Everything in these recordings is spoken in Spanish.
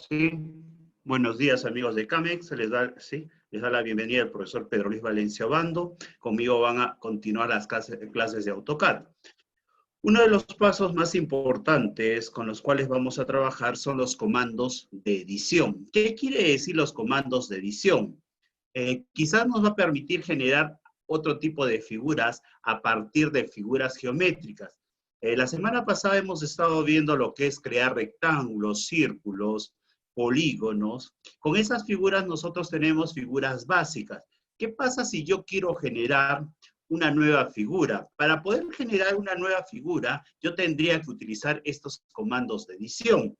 Sí. Buenos días, amigos de CAMEX. Les da la bienvenida el profesor Pedro Luis Valencia Obando. Conmigo van a continuar las clases de AutoCAD. Uno de los pasos más importantes con los cuales vamos a trabajar son los comandos de edición. ¿Qué quiere decir los comandos de edición? Quizás nos va a permitir generar otro tipo de figuras a partir de figuras geométricas. La semana pasada hemos estado viendo lo que es crear rectángulos, círculos, polígonos. Con esas figuras nosotros tenemos figuras básicas. ¿Qué pasa si yo quiero generar una nueva figura? Para poder generar una nueva figura, yo tendría que utilizar estos comandos de edición.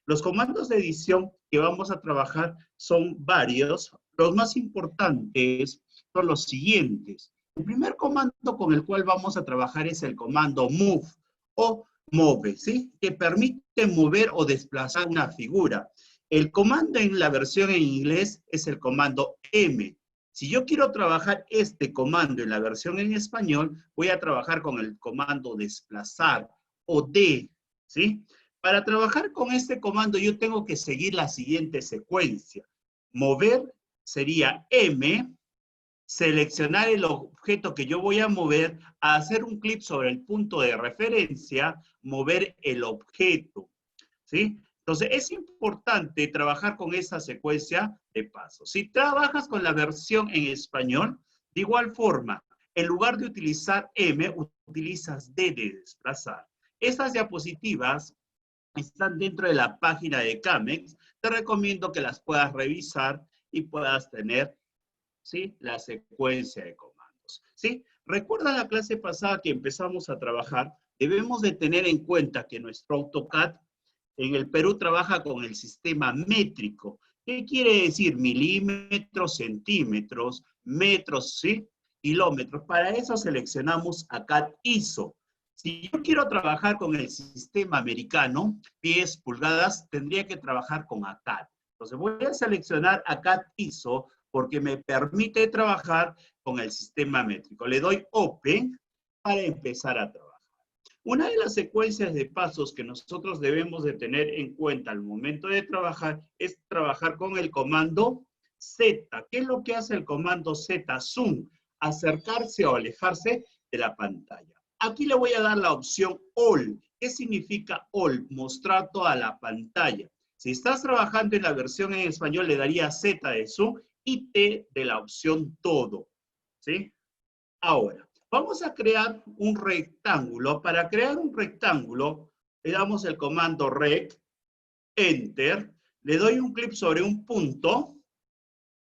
Los comandos de edición que vamos a trabajar son varios. Los más importantes son los siguientes. El primer comando con el cual vamos a trabajar es el comando move o move, ¿sí? Que permite mover o desplazar una figura. El comando en la versión en inglés es el comando M. Si yo quiero trabajar este comando en la versión en español, voy a trabajar con el comando desplazar o D, ¿sí? Para trabajar con este comando yo tengo que seguir la siguiente secuencia. Mover sería M, seleccionar el objeto que yo voy a mover, hacer un clic sobre el punto de referencia, mover el objeto, ¿sí? Entonces, es importante trabajar con esa secuencia de pasos. Si trabajas con la versión en español, de igual forma, en lugar de utilizar M, utilizas D de desplazar. Estas diapositivas están dentro de la página de CAMEX. Te recomiendo que las puedas revisar y puedas tener, ¿sí?, la secuencia de comandos, ¿sí? Recuerda la clase pasada que empezamos a trabajar, debemos de tener en cuenta que nuestro AutoCAD en el Perú trabaja con el sistema métrico. ¿Qué quiere decir? Milímetros, centímetros, metros, ¿sí? Kilómetros. Para eso seleccionamos CAD ISO. Si yo quiero trabajar con el sistema americano, pies, pulgadas, tendría que trabajar con ACAD. Entonces voy a seleccionar CAD ISO porque me permite trabajar con el sistema métrico. Le doy Open para empezar a trabajar. Una de las secuencias de pasos que nosotros debemos de tener en cuenta al momento de trabajar es trabajar con el comando Z. ¿Qué es lo que hace el comando Z? Zoom, acercarse o alejarse de la pantalla. Aquí le voy a dar la opción All. ¿Qué significa All? Mostrar toda la pantalla. Si estás trabajando en la versión en español, le daría Z de Zoom y T de la opción Todo, ¿sí? Ahora, vamos a crear un rectángulo. Para crear un rectángulo, le damos el comando Rect, Enter, le doy un clic sobre un punto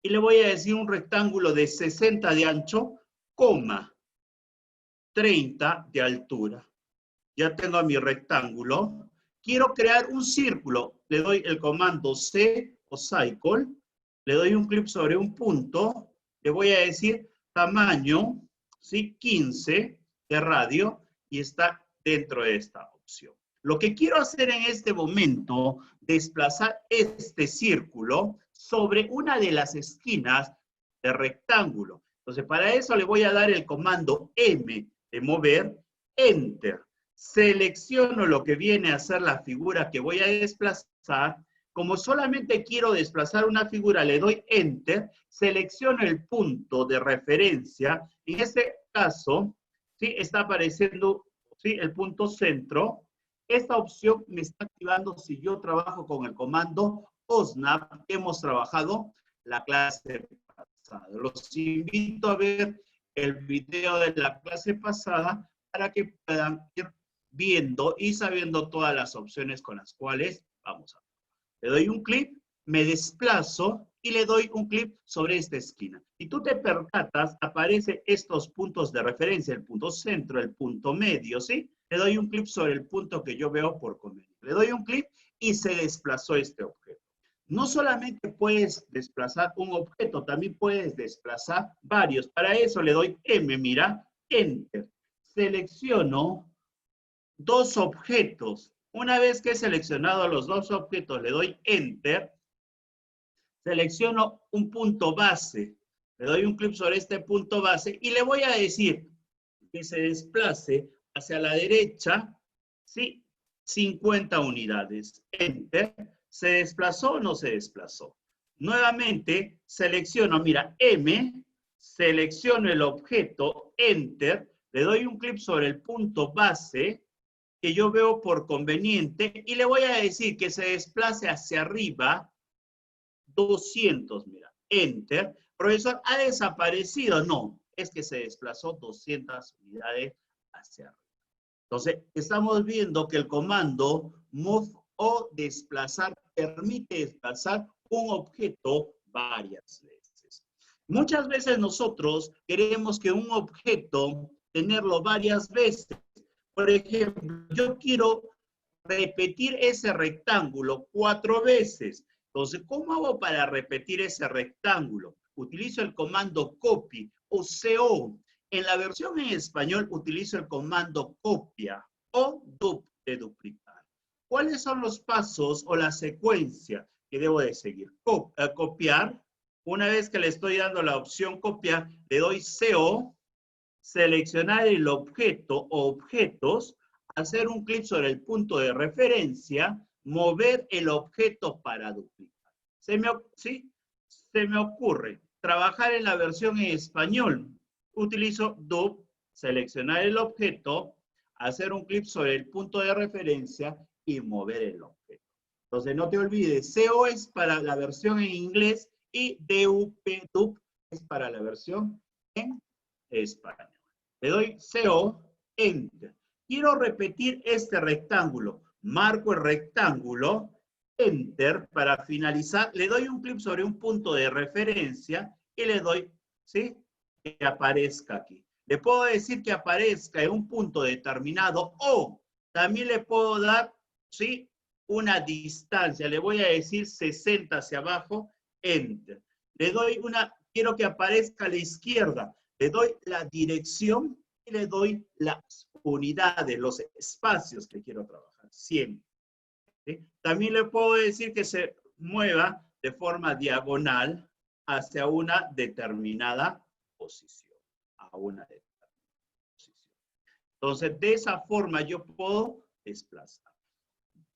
y le voy a decir un rectángulo de 60 de ancho, 30 de altura. Ya tengo mi rectángulo. Quiero crear un círculo. Le doy el comando C o Cycle, le doy un clic sobre un punto, le voy a decir tamaño, ¿sí?, 15 de radio y está dentro de esta opción. Lo que quiero hacer en este momento, desplazar este círculo sobre una de las esquinas del rectángulo. Entonces, para eso le voy a dar el comando M de mover, Enter. Selecciono lo que viene a ser la figura que voy a desplazar. Como solamente quiero desplazar una figura, le doy Enter, selecciono el punto de referencia. En este caso, ¿sí?, está apareciendo, ¿sí?, el punto centro. Esta opción me está activando si yo trabajo con el comando OSNAP que hemos trabajado la clase pasada. Los invito a ver el video de la clase pasada para que puedan ir viendo y sabiendo todas las opciones con las cuales vamos a. Le doy un clic, me desplazo y le doy un clic sobre esta esquina. Si tú te percatas, aparecen estos puntos de referencia, el punto centro, el punto medio, ¿sí? Le doy un clic sobre el punto que yo veo por convenio. Le doy un clic y se desplazó este objeto. No solamente puedes desplazar un objeto, también puedes desplazar varios. Para eso le doy M, mira, Enter. Selecciono dos objetos. Una vez que he seleccionado los dos objetos, le doy Enter. Selecciono un punto base. Le doy un clic sobre este punto base y le voy a decir que se desplace hacia la derecha, ¿sí?, 50 unidades. Enter. ¿Se desplazó o no se desplazó? Nuevamente, selecciono, mira, M, selecciono el objeto, Enter, le doy un clic sobre el punto base que yo veo por conveniente y le voy a decir que se desplace hacia arriba 200, mira, Enter. Profesor, ¿ha desaparecido? No, es que se desplazó 200 unidades hacia arriba. Entonces, estamos viendo que el comando move o desplazar permite desplazar un objeto varias veces. Muchas veces nosotros queremos que un objeto tenerlo varias veces. Por ejemplo, yo quiero repetir ese rectángulo 4 veces. Entonces, ¿cómo hago para repetir ese rectángulo? Utilizo el comando copy o CO. En la versión en español utilizo el comando copia o de duplicar. ¿Cuáles son los pasos o la secuencia que debo de seguir? Copiar. Una vez que le estoy dando la opción copiar, le doy CO, seleccionar el objeto o objetos, hacer un clic sobre el punto de referencia, mover el objeto para duplicar. ¿Sí? Se me ocurre trabajar en la versión en español. Utilizo dub, seleccionar el objeto, hacer un clic sobre el punto de referencia y mover el objeto. Entonces, no te olvides, CO es para la versión en inglés y dub es para la versión en español. Le doy CO, Enter. Quiero repetir este rectángulo. Marco el rectángulo, Enter, para finalizar. Le doy un clic sobre un punto de referencia y le doy, ¿sí? Que aparezca aquí. Le puedo decir que aparezca en un punto determinado o también le puedo dar, ¿sí? Una distancia. Le voy a decir 60 hacia abajo, Enter. Le doy quiero que aparezca a la izquierda. Le doy la dirección y le doy las unidades, los espacios que quiero trabajar, siempre. ¿Sí? También le puedo decir que se mueva de forma diagonal hacia una determinada posición. A una determinada posición. Entonces, de esa forma yo puedo desplazar.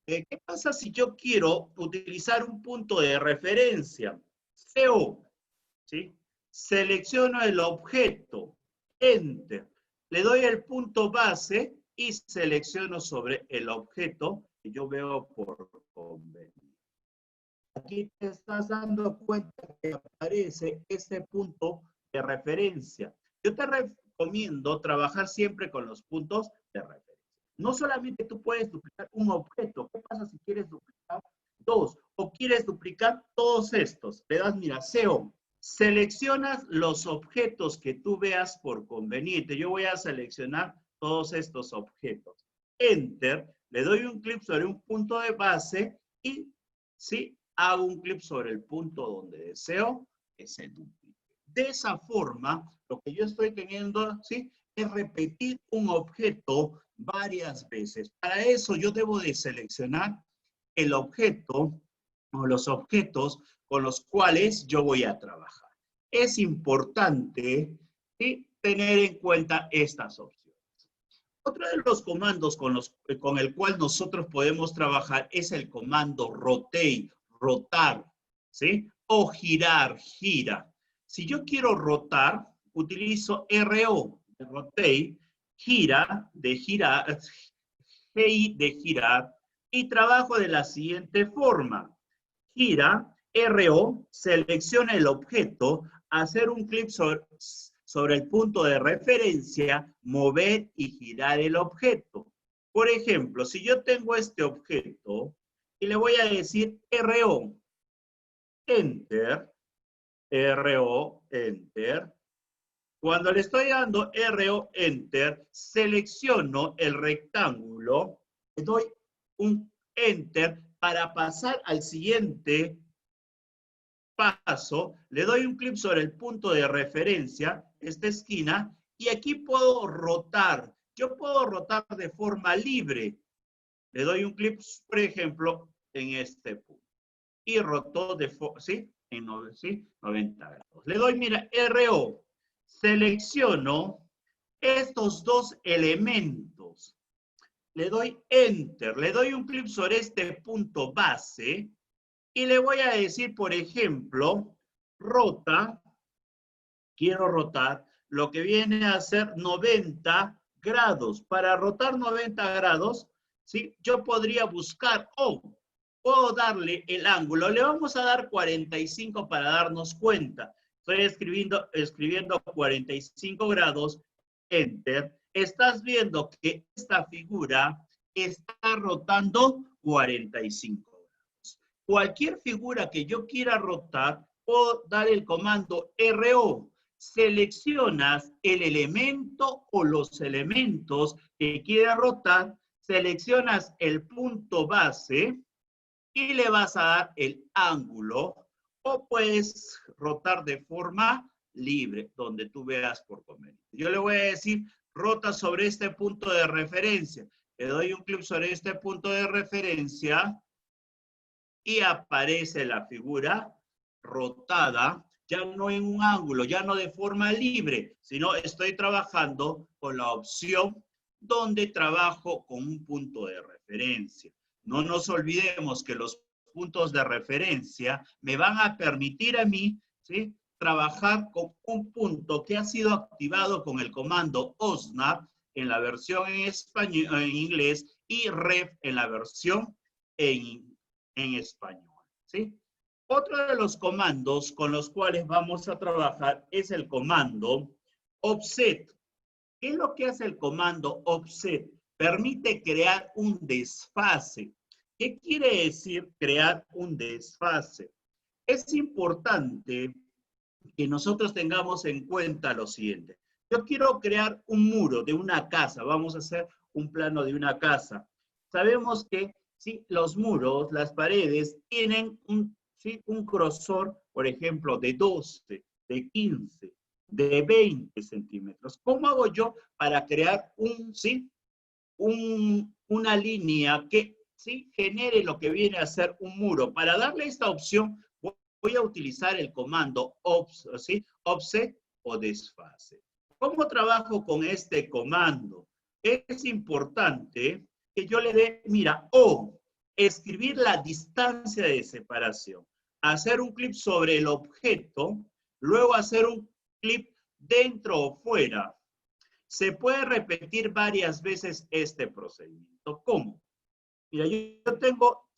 ¿Qué pasa si yo quiero utilizar un punto de referencia? CO, ¿sí? Selecciono el objeto, Enter. Le doy el punto base y selecciono sobre el objeto que yo veo por conveniente. Aquí te estás dando cuenta que aparece este punto de referencia. Yo te recomiendo trabajar siempre con los puntos de referencia. No solamente tú puedes duplicar un objeto. ¿Qué pasa si quieres duplicar dos? O quieres duplicar todos estos. Le das, mira, CO. Seleccionas los objetos que tú veas por conveniente. Yo voy a seleccionar todos estos objetos. Enter, le doy un clic sobre un punto de base y ¿sí? Hago un clic sobre el punto donde deseo que se duplique. De esa forma, lo que yo estoy teniendo, ¿sí? Es repetir un objeto varias veces. Para eso yo debo de seleccionar el objeto o los objetos con los cuales yo voy a trabajar. Es importante, ¿sí? Tener en cuenta estas opciones. Otro de los comandos con el cual nosotros podemos trabajar es el comando rotate, rotar, ¿sí? O girar, gira. Si yo quiero rotar, utilizo RO, rotate, gira, de girar, GI de girar, y trabajo de la siguiente forma. Gira, RO, selecciona el objeto, hacer un clic sobre el punto de referencia, mover y girar el objeto. Por ejemplo, si yo tengo este objeto y le voy a decir RO, Enter, RO, Enter. Cuando le estoy dando RO, Enter, selecciono el rectángulo, le doy un Enter para pasar al siguiente paso, le doy un clic sobre el punto de referencia, esta esquina, y aquí puedo rotar. Yo puedo rotar de forma libre. Le doy un clic, por ejemplo, en este punto. Y rotó de forma, ¿sí? En 90 grados. Le doy, mira, RO. Selecciono estos dos elementos. Le doy Enter. Le doy un clic sobre este punto base Y le voy a decir, por ejemplo, rota, quiero rotar, lo que viene a ser 90 grados. Para rotar 90 grados, ¿sí? Yo podría buscar, puedo darle el ángulo. Le vamos a dar 45 para darnos cuenta. Estoy escribiendo 45 grados, enter. Estás viendo que esta figura está rotando 45 grados. Cualquier figura que yo quiera rotar, puedo dar el comando RO. Seleccionas el elemento o los elementos que quieras rotar, seleccionas el punto base y le vas a dar el ángulo, o puedes rotar de forma libre, donde tú veas por conveniente. Yo le voy a decir, rota sobre este punto de referencia. Le doy un clic sobre este punto de referencia y aparece la figura rotada, ya no en un ángulo, ya no de forma libre, sino estoy trabajando con la opción donde trabajo con un punto de referencia. No nos olvidemos que los puntos de referencia me van a permitir a mí, ¿sí?, trabajar con un punto que ha sido activado con el comando OSNAP en la versión en español, en inglés, y REF en la versión en español, ¿sí? Otro de los comandos con los cuales vamos a trabajar es el comando offset. ¿Qué es lo que hace el comando offset? Permite crear un desfase. ¿Qué quiere decir crear un desfase? Es importante que nosotros tengamos en cuenta lo siguiente. Yo quiero crear un muro de una casa. Vamos a hacer un plano de una casa. Sabemos que ¿sí? Los muros, las paredes, tienen un grosor, por ejemplo, de 12, de 15, de 20 centímetros. ¿Cómo hago yo para crear una línea que genere lo que viene a ser un muro? Para darle esta opción, voy a utilizar el comando offset o desfase. ¿Cómo trabajo con este comando? Es importante que yo le dé, mira, escribir la distancia de separación, hacer un clic sobre el objeto, luego hacer un clic dentro o fuera. Se puede repetir varias veces este procedimiento. ¿Cómo? Mira, yo tengo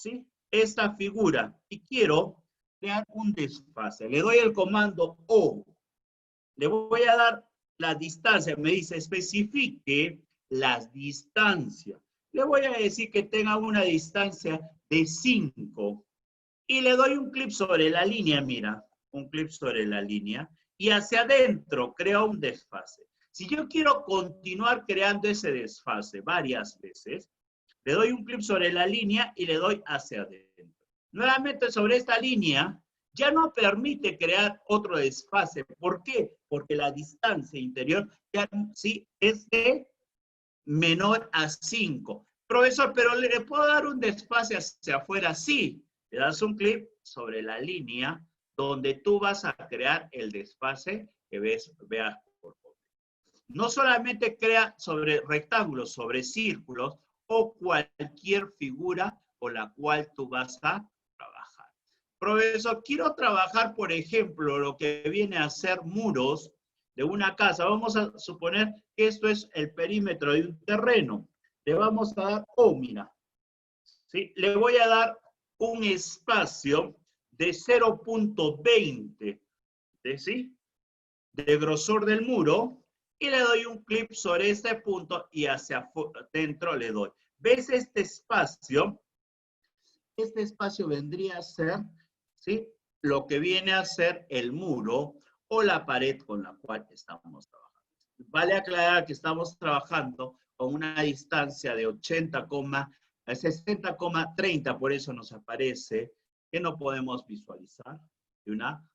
esta figura y quiero crear un desfase. Le doy el comando O. Le voy a dar la distancia. Me dice, especifique las distancias. Le voy a decir que tenga una distancia de 5. Y le doy un clic sobre la línea, mira. Un clic sobre la línea. Y hacia adentro creo un desfase. Si yo quiero continuar creando ese desfase varias veces, le doy un clic sobre la línea y le doy hacia adentro. Nuevamente sobre esta línea ya no permite crear otro desfase. ¿Por qué? Porque la distancia interior ya es de menor a 5. Profesor, pero ¿le puedo dar un desfase hacia afuera? Sí. Le das un clic sobre la línea donde tú vas a crear el desfase que veas por favor. No solamente crea sobre rectángulos, sobre círculos o cualquier figura con la cual tú vas a trabajar. Profesor, quiero trabajar, por ejemplo, lo que viene a ser muros de una casa. Vamos a suponer que esto es el perímetro de un terreno. Le vamos a dar, mira, ¿sí? Le voy a dar un espacio de 0.20, de grosor del muro, y le doy un clic sobre este punto y hacia adentro le doy. ¿Ves este espacio? Este espacio vendría a ser, ¿sí?, lo que viene a ser el muro o la pared con la cual estamos trabajando. Vale aclarar que estamos trabajando con una distancia de 60,30, por eso nos aparece que no podemos visualizar de una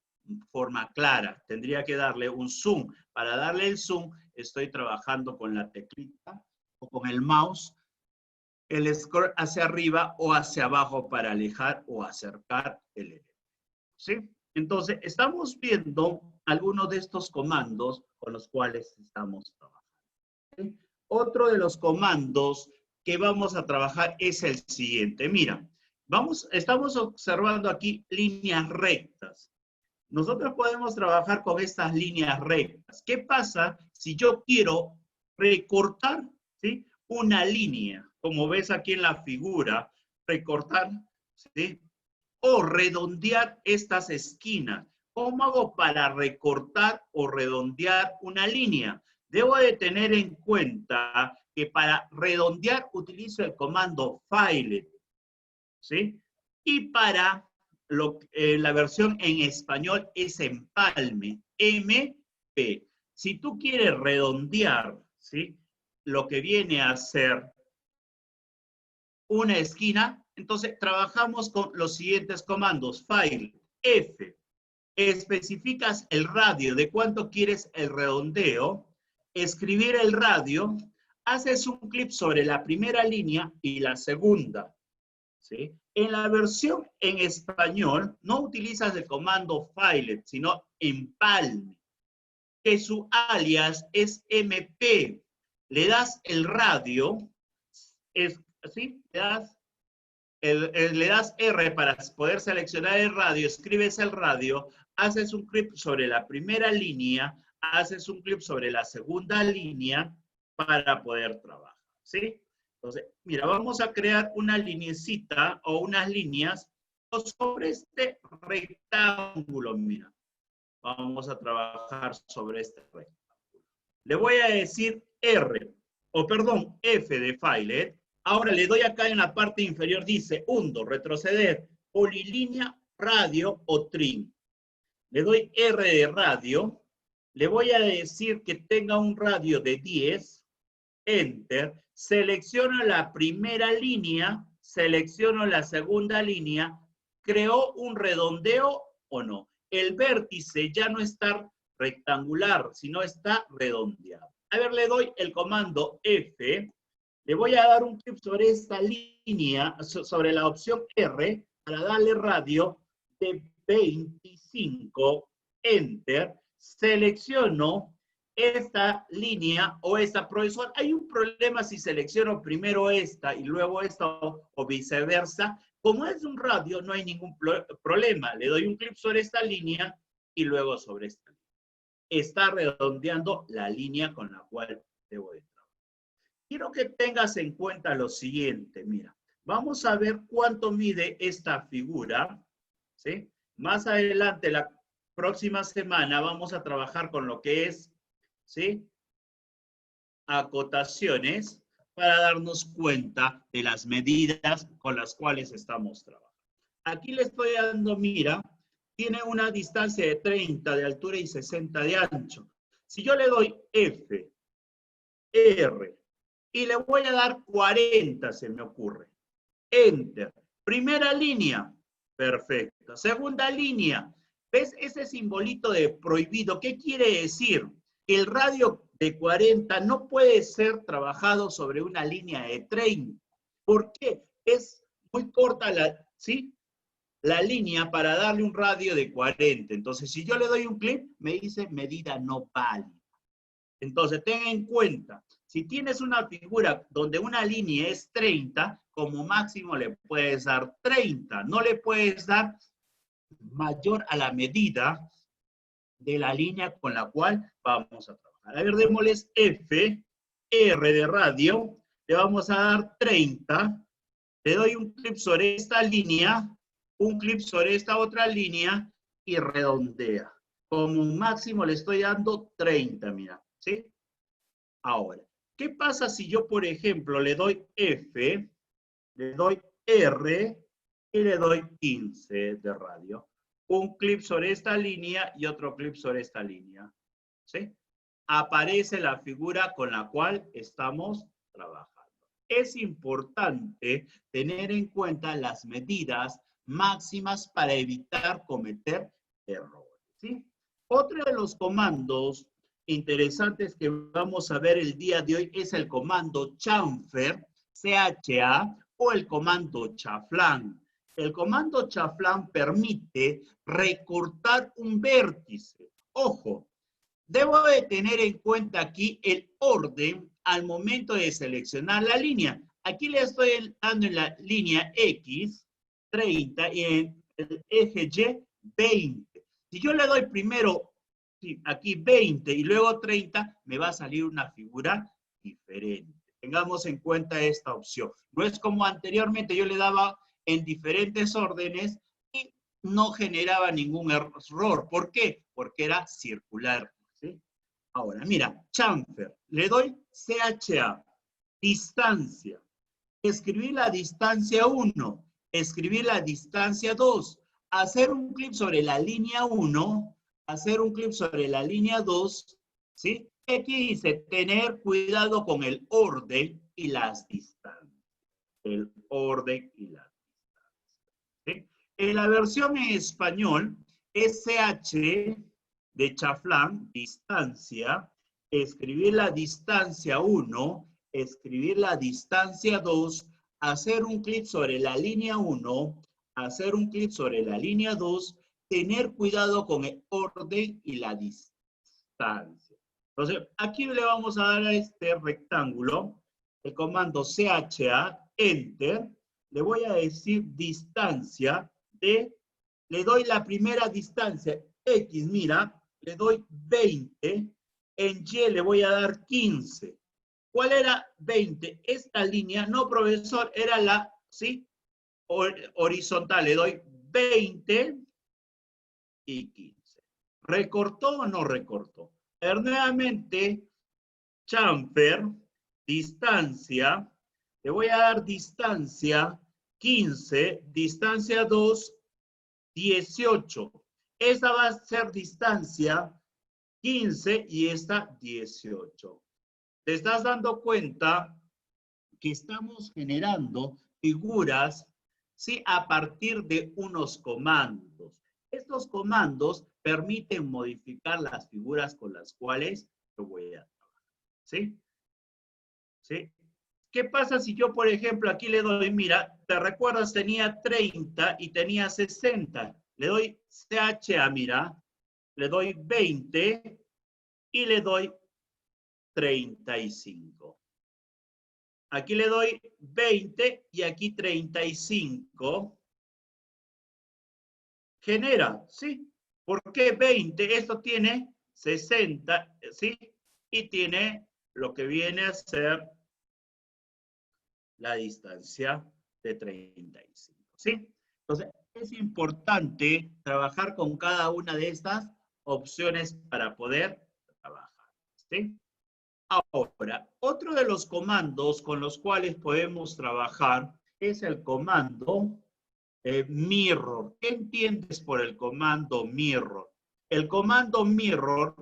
forma clara. Tendría que darle un zoom. Para darle el zoom, estoy trabajando con la teclita o con el mouse, el scroll hacia arriba o hacia abajo para alejar o acercar el elemento. ¿Sí? Entonces, estamos viendo algunos de estos comandos con los cuales estamos trabajando. ¿Sí? Otro de los comandos que vamos a trabajar es el siguiente. Mira, Estamos observando aquí líneas rectas. Nosotros podemos trabajar con estas líneas rectas. ¿Qué pasa si yo quiero recortar, ¿sí?, una línea? Como ves aquí en la figura, recortar, ¿sí?, o redondear estas esquinas. ¿Cómo hago para recortar o redondear una línea? Debo de tener en cuenta que para redondear utilizo el comando Filet, ¿sí? Y para la versión en español es empalme, MP. Si tú quieres redondear, ¿sí?, lo que viene a ser una esquina, entonces trabajamos con los siguientes comandos. File, F, especificas el radio de cuánto quieres el redondeo, escribir el radio, haces un clic sobre la primera línea y la segunda, ¿sí? En la versión en español no utilizas el comando filet, sino empalme, que su alias es MP. Le das el radio, ¿sí? Le das R para poder seleccionar el radio, escribes el radio, haces un clic sobre la primera línea, haces un clic sobre la segunda línea para poder trabajar, ¿sí? Entonces, mira, vamos a crear una linecita o unas líneas sobre este rectángulo, mira. Vamos a trabajar sobre este rectángulo. Le voy a decir F de Filet. Ahora le doy acá en la parte inferior, dice hundo, retroceder, polilínea, radio o trim. Le doy R de radio. Le voy a decir que tenga un radio de 10. Enter. Selecciono la primera línea, selecciono la segunda línea. ¿Creó un redondeo o no? El vértice ya no está rectangular, sino está redondeado. A ver, le doy el comando F. Le voy a dar un clic sobre esta línea, sobre la opción R, para darle radio de 25, Enter, selecciono esta línea o esta. Profesor, hay un problema si selecciono primero esta y luego esta o viceversa. Como es un radio, no hay ningún problema. Le doy un clic sobre esta línea y luego sobre esta línea. Está redondeando la línea con la cual debo de trabajar. Quiero que tengas en cuenta lo siguiente, mira, vamos a ver cuánto mide esta figura, ¿sí? Más adelante, la próxima semana, vamos a trabajar con lo que es, ¿sí?, acotaciones para darnos cuenta de las medidas con las cuales estamos trabajando. Aquí le estoy dando, mira, tiene una distancia de 30 de altura y 60 de ancho. Si yo le doy F, R, y le voy a dar 40, se me ocurre. Enter. Primera línea. Perfecto. Segunda línea. ¿Ves ese simbolito de prohibido? ¿Qué quiere decir? El radio de 40 no puede ser trabajado sobre una línea de 30. ¿Por qué? Es muy corta la línea para darle un radio de 40. Entonces, si yo le doy un clic, me dice medida no válida. Entonces, ten en cuenta, si tienes una figura donde una línea es 30, como máximo le puedes dar 30. No le puedes dar mayor a la medida de la línea con la cual vamos a trabajar. A ver, démosles F, R de radio, le vamos a dar 30. Le doy un clic sobre esta línea, un clic sobre esta otra línea y redondea. Como máximo le estoy dando 30, mira, ¿sí? Ahora, ¿qué pasa si yo, por ejemplo, le doy F, le doy R y le doy 15 de radio? Un clic sobre esta línea y otro clic sobre esta línea, ¿sí? Aparece la figura con la cual estamos trabajando. Es importante tener en cuenta las medidas máximas para evitar cometer errores, ¿sí? Otro de los comandos interesantes que vamos a ver el día de hoy es el comando chamfer, CHA, o el comando chaflán. El comando chaflán permite recortar un vértice. Ojo, debo de tener en cuenta aquí el orden al momento de seleccionar la línea. Aquí le estoy dando en la línea X, 30 y en el eje Y 20. Si yo le doy primero aquí 20 y luego 30, me va a salir una figura diferente. Tengamos en cuenta esta opción. No es como anteriormente yo le daba en diferentes órdenes y no generaba ningún error. ¿Por qué? Porque era circular. ¿Sí? Ahora, mira, chamfer, le doy CHA, distancia. Escribir la distancia 1, escribir la distancia 2, hacer un clic sobre la línea 1, hacer un clic sobre la línea 2, ¿sí? Aquí dice, tener cuidado con el orden y las distancias. El orden y las distancias. ¿Sí? En la versión en español, SH de chaflán, distancia, escribir la distancia 1, escribir la distancia 2, hacer un clic sobre la línea 1, hacer un clic sobre la línea 2, tener cuidado con el orden y la distancia. Entonces, aquí le vamos a dar a este rectángulo el comando CHA, Enter, le voy a decir distancia de, le doy la primera distancia, X, mira, le doy 20, en Y le voy a dar 15. ¿Cuál era 20? Esta línea, no profesor, era la, ¿sí? Horizontal, le doy 20 y 15. ¿Recortó o no recortó? Nuevamente, chamfer, distancia, le voy a dar distancia 15, distancia 2, 18. Esta va a ser distancia 15 y esta 18. Te estás dando cuenta que estamos generando figuras, ¿sí? A partir de unos comandos. Estos comandos permiten modificar las figuras con las cuales yo voy a trabajar, ¿sí? ¿Sí? ¿Qué pasa si yo, por ejemplo, aquí le doy, mira, te recuerdas, tenía 30 y tenía 60. Le doy CHA, mira, le doy 20 y le doy 35. Aquí le doy 20 y aquí 35. Genera, ¿sí? ¿Por qué 20? Esto tiene 60, ¿sí? Y tiene lo que viene a ser la distancia de 35, ¿sí? Entonces, es importante trabajar con cada una de estas opciones para poder trabajar, ¿sí? Ahora, otro de los comandos con los cuales podemos trabajar es el comando mirror. ¿Qué entiendes por el comando mirror? El comando mirror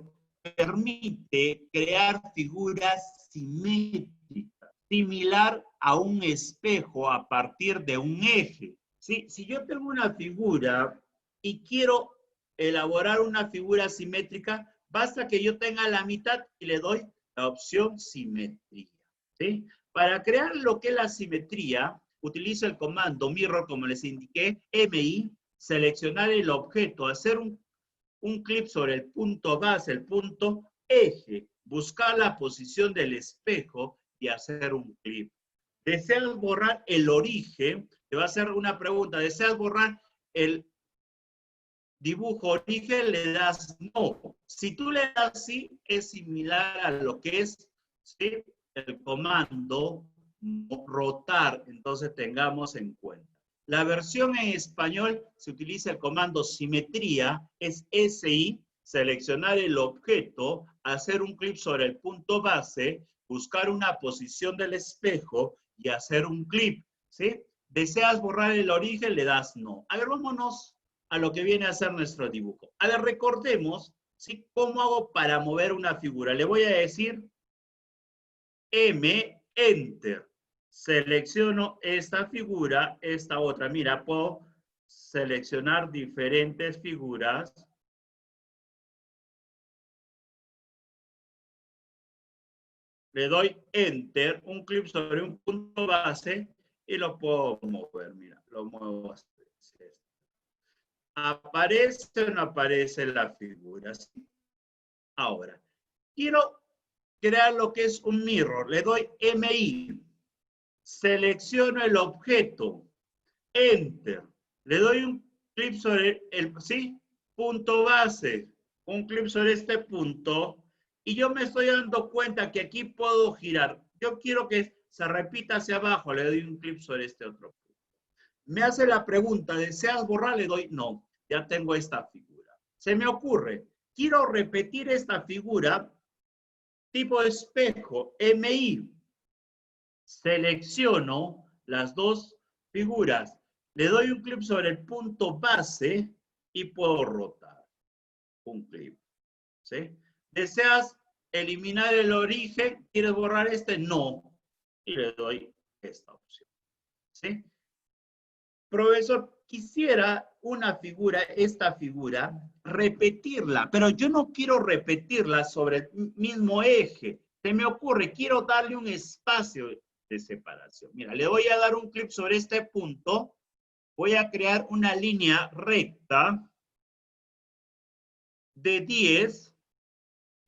permite crear figuras simétricas, similar a un espejo a partir de un eje. ¿Sí? Si yo tengo una figura y quiero elaborar una figura simétrica, basta que yo tenga la mitad y le doy la opción simetría. ¿Sí? Para crear lo que es la simetría, utilizo el comando mirror, como les indiqué, MI, seleccionar el objeto, hacer un clic sobre el punto base, el punto eje, buscar la posición del espejo y hacer un clic. ¿Deseas borrar el origen? Te va a hacer una pregunta. ¿Deseas borrar el dibujo origen? Le das no. Si tú le das sí, es similar a lo que es, ¿sí? El comando rotar. Entonces tengamos en cuenta. La versión en español se utiliza el comando simetría, es SI, seleccionar el objeto, hacer un clic sobre el punto base, buscar una posición del espejo y hacer un clic, ¿sí? ¿Deseas borrar el origen? Le das no. A ver, vámonos a lo que viene a ser nuestro dibujo. A ver, recordemos, ¿sí? ¿Cómo hago para mover una figura? Le voy a decir M, Enter. Selecciono esta figura, esta otra. Mira, puedo seleccionar diferentes figuras. Le doy Enter, un clic sobre un punto base y lo puedo mover. Mira, lo muevo así. ¿Aparece o no aparece la figura? ¿Sí? Ahora, quiero crear lo que es un mirror. Le doy MI. Selecciono el objeto. Enter. Le doy un clic sobre ¿sí? Punto base, un clic sobre este punto, y yo me estoy dando cuenta que aquí puedo girar. Yo quiero que se repita hacia abajo, le doy un clic sobre este otro punto. Me hace la pregunta, ¿deseas borrar? Le doy no, ya tengo esta figura. Se me ocurre, quiero repetir esta figura tipo espejo, MI. Selecciono las dos figuras, le doy un clic sobre el punto base y puedo rotar. Un clic. ¿Sí? ¿Deseas eliminar el origen? ¿Quieres borrar este? No. Y le doy esta opción. ¿Sí? Profesor, quisiera una figura, esta figura, repetirla, pero yo no quiero repetirla sobre el mismo eje. Se me ocurre, quiero darle un espacio de separación. Mira, le voy a dar un clic sobre este punto, voy a crear una línea recta de 10.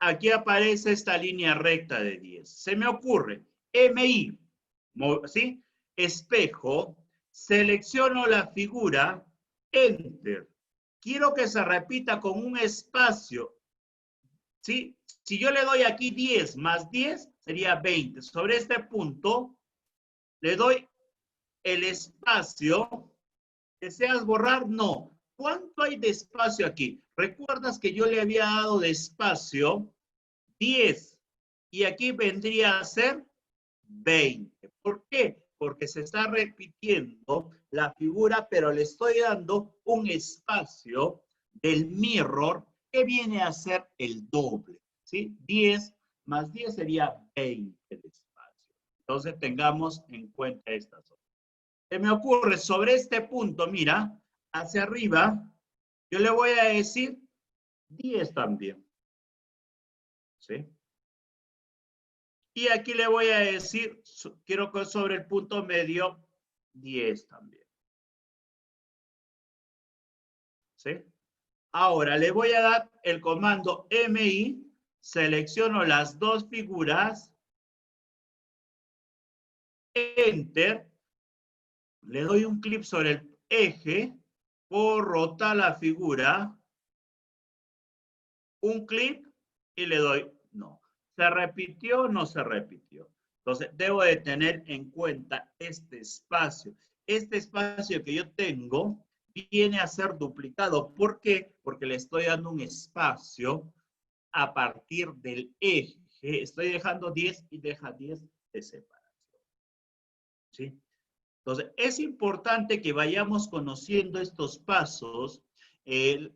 Aquí aparece esta línea recta de 10. Se me ocurre, MI, ¿sí? Espejo, selecciono la figura, Enter. Quiero que se repita con un espacio, ¿sí? Si yo le doy aquí 10 más 10, sería 20. Sobre este punto, le doy el espacio. ¿Deseas borrar? No. ¿Cuánto hay de espacio aquí? ¿Recuerdas que yo le había dado de espacio 10? Y aquí vendría a ser 20. ¿Por qué? Porque se está repitiendo la figura, pero le estoy dando un espacio del mirror que viene a ser el doble. ¿Sí? 10 más 10 sería 20 de espacio. Entonces tengamos en cuenta estas cosas. Se me ocurre sobre este punto, mira, hacia arriba, yo le voy a decir 10 también. ¿Sí? Y aquí le voy a decir, quiero que sobre el punto medio, 10 también. ¿Sí? Ahora le voy a dar el comando MI, selecciono las dos figuras, Enter, le doy un clic sobre el eje, puedo rotar la figura, un clic y le doy no. ¿Se repitió o no se repitió? Entonces, debo de tener en cuenta este espacio. Este espacio que yo tengo viene a ser duplicado. ¿Por qué? Porque le estoy dando un espacio a partir del eje. Estoy dejando 10 y deja 10 de separación. ¿Sí? Entonces, es importante que vayamos conociendo estos pasos.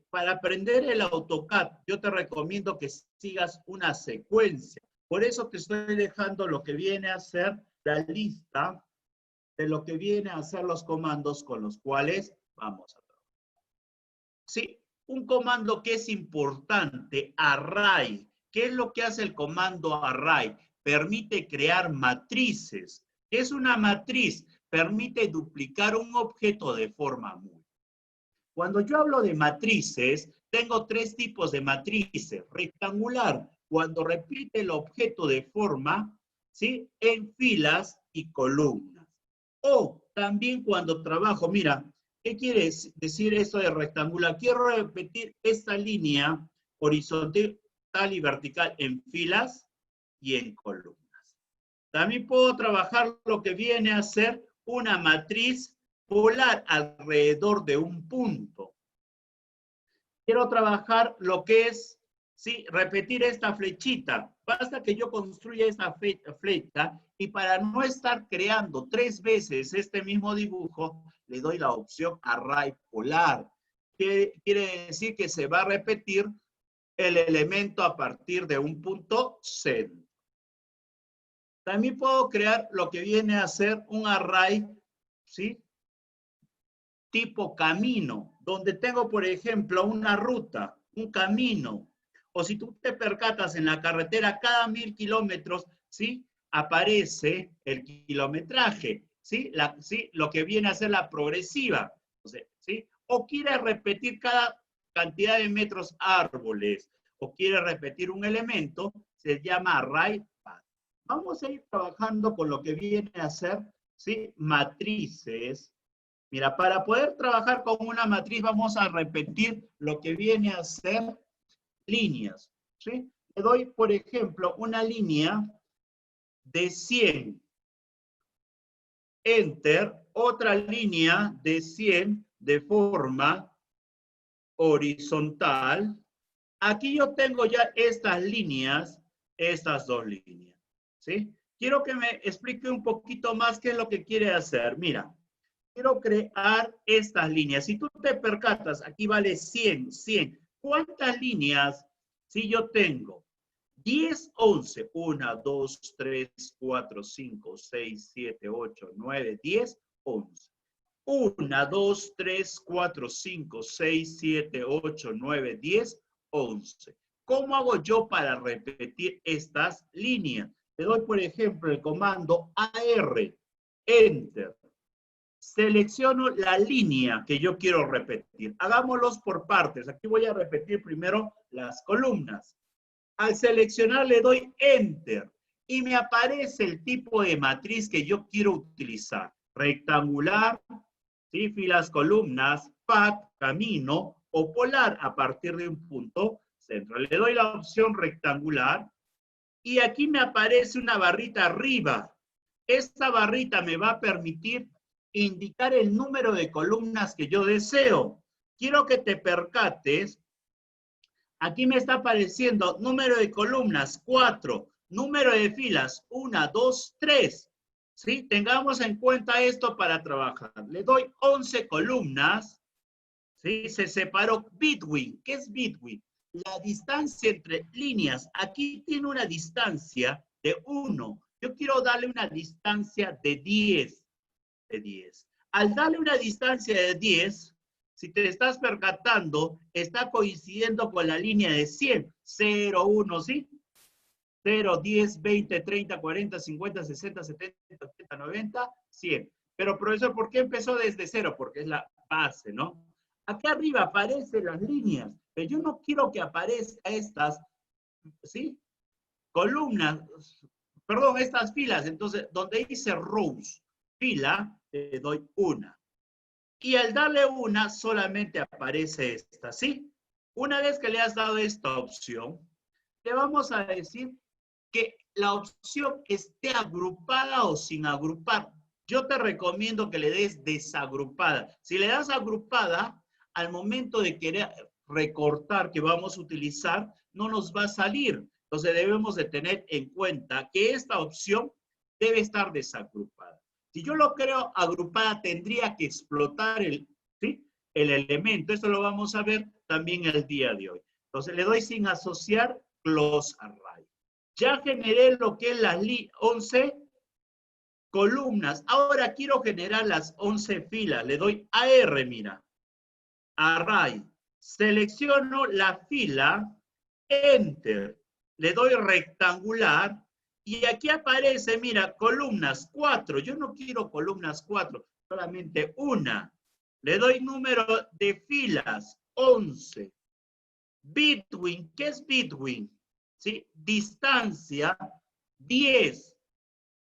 Para aprender el AutoCAD, yo te recomiendo que sigas una secuencia. Por eso te estoy dejando lo que viene a ser la lista de lo que viene a ser los comandos con los cuales vamos a trabajar. Sí, un comando que es importante, array. ¿Qué es lo que hace el comando array? Permite crear matrices. ¿Qué es una matriz? Permite duplicar un objeto de forma múltiple. Cuando yo hablo de matrices, tengo tres tipos de matrices. Rectangular, cuando repite el objeto de forma, ¿sí? En filas y columnas. O también cuando trabajo, mira, ¿qué quiere decir esto de rectangular? Quiero repetir esta línea horizontal y vertical en filas y en columnas. También puedo trabajar lo que viene a ser una matriz polar alrededor de un punto. Quiero trabajar lo que es, sí, repetir esta flechita. Basta que yo construya esta flecha y para no estar creando 3 veces este mismo dibujo, le doy la opción array polar. ¿Qué quiere decir? Que se va a repetir el elemento a partir de un punto centro. También puedo crear lo que viene a ser un array, ¿sí? Tipo camino, donde tengo, por ejemplo, una ruta, un camino. O si tú te percatas en la carretera, cada 1000 kilómetros, ¿sí? Aparece el kilometraje, ¿sí? ¿sí? Lo que viene a ser la progresiva, ¿sí? O quiere repetir cada cantidad de metros árboles, o quiere repetir un elemento, se llama array path. Vamos a ir trabajando con lo que viene a ser, ¿sí? Matrices, Mira, para poder trabajar con una matriz vamos a repetir lo que viene a ser líneas, ¿sí? Le doy, por ejemplo, una línea de 100. Enter, otra línea de 100 de forma horizontal. Aquí yo tengo ya estas líneas, estas dos líneas, ¿sí? Quiero que me explique un poquito más qué es lo que quiere hacer. Mira, quiero crear estas líneas. Si tú te percatas, aquí vale 100, 100. ¿Cuántas líneas? Si yo tengo 10, 11, 1, 2, 3, 4, 5, 6, 7, 8, 9, 10, 11. 1, 2, 3, 4, 5, 6, 7, 8, 9, 10, 11. ¿Cómo hago yo para repetir estas líneas? Le doy, por ejemplo, el comando AR, Enter. Selecciono la línea que yo quiero repetir. Hagámoslos por partes. Aquí voy a repetir primero las columnas. Al seleccionar le doy Enter y me aparece el tipo de matriz que yo quiero utilizar. Rectangular, ¿sí? Filas, columnas, path, camino o polar a partir de un punto central. Le doy la opción rectangular y aquí me aparece una barrita arriba. Esta barrita me va a permitir indicar el número de columnas que yo deseo. Quiero que te percates. Aquí me está apareciendo número de columnas, 4. Número de filas, 1, 2, 3. ¿Sí? Tengamos en cuenta esto para trabajar. Le doy 11 columnas. ¿Sí? Se separó between. ¿Qué es between? La distancia entre líneas. Aquí tiene una distancia de 1. Yo quiero darle una distancia de 10. De 10. Al darle una distancia de 10, si te estás percatando, está coincidiendo con la línea de 100. 0, 1, ¿sí? 0, 10, 20, 30, 40, 50, 60, 70, 80, 90, 100. Pero, profesor, ¿por qué empezó desde 0? Porque es la base, ¿no? Aquí arriba aparecen las líneas, pero yo no quiero que aparezcan estas, ¿sí? Columnas, perdón, estas filas. Entonces, donde dice rows, fila, le doy 1. Y al darle una, solamente aparece esta, ¿sí? Una vez que le has dado esta opción, le vamos a decir que la opción esté agrupada o sin agrupar. Yo te recomiendo que le des desagrupada. Si le das agrupada, al momento de querer recortar que vamos a utilizar, no nos va a salir. Entonces debemos de tener en cuenta que esta opción debe estar desagrupada. Si yo lo creo agrupada, tendría que explotar ¿sí? El elemento. Esto lo vamos a ver también el día de hoy. Entonces le doy sin asociar, close array. Ya generé lo que es las 11 columnas. Ahora quiero generar las 11 filas. Le doy AR, mira. Array. Selecciono la fila. Enter. Le doy rectangular. Y aquí aparece, mira, columnas 4. Yo no quiero columnas 4, solamente una. Le doy número de filas, 11. Between, ¿qué es between? ¿Sí? Distancia, 10.